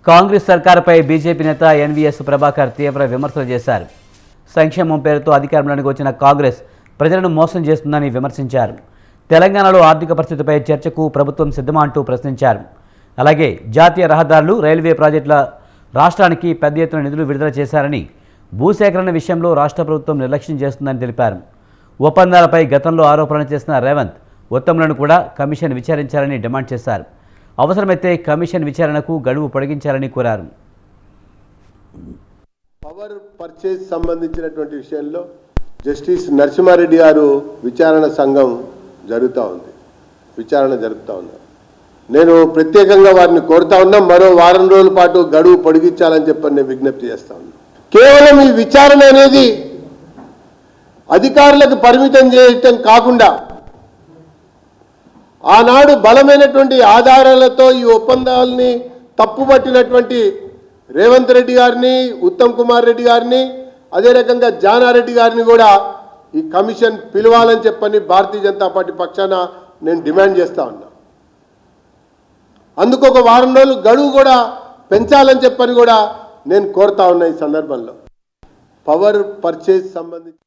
Congress సర్కారుపై BJP నేత NVS Prabhakar తీవ్ర విమర్శలు చేశారు. సంక్షేమం పేరుతో అధికారంలోకి వచ్చిన కాంగ్రెస్ ప్రజలను మోసం చేస్తుందని విమర్శించారు. తెలంగాణలో ఆర్థిక పరిస్థితిపై చర్చకు ప్రభుత్వం సిద్ధమా అంటూ ప్రశ్నించారు. అలాగే జాతీయ రహదారులు, రైల్వే ప్రాజెక్టుల రాష్ట్రానికి పెద్ద ఎత్తున నిధులు విడుదల చేశారని, భూసేకరణ విషయంలో రాష్ట్ర ప్రభుత్వం నిర్లక్ష్యం చేస్తుందని తెలిపారు. ఒప్పందాలపై గతంలో ఆరోపణలు చేసిన రేవంత్ ఉత్తమ్లను కూడా కమిషన్ విచారించాలని డిమాండ్ చేశారు. అవసరమైతే కమిషన్ విచారణకు గడువు పొడిగించాలని కోరారు. పవర్ పర్చేజ్ సంబంధించినటువంటి విషయంలో జస్టిస్ నరసింహారెడ్డి గారు విచారణ సంఘం జరుగుతూ ఉంది. నేను ప్రత్యేకంగా వారిని కోరుతా ఉన్నా, మరో వారం రోజుల పాటు గడువు పొడిగించాలని చెప్పని నేను విజ్ఞప్తి చేస్తా ఉన్నా. కేవలం ఈ విచారణ అనేది అధికారులకు పరిమితం చేయటం కాకుండా ఆనాడు బలమైనటువంటి ఆధారాలతో ఈ ఒప్పందాలని తప్పుపట్టినటువంటి రేవంత్ రెడ్డి గారిని, ఉత్తమ్ కుమార్ రెడ్డి గారిని, అదే రకంగా జానారెడ్డి గారిని కూడా ఈ కమిషన్ పిలవాలని చెప్పని భారతీయ జనతా పార్టీ పక్షాన నేను డిమాండ్ చేస్తా ఉన్నా. అందుకు ఒక వారం రోజులు గడువు కూడా పెంచాలని చెప్పని కూడా నేను కోరుతా ఉన్నా. ఈ సందర్భంలో పవర్ పర్చేజ్ సంబంధించి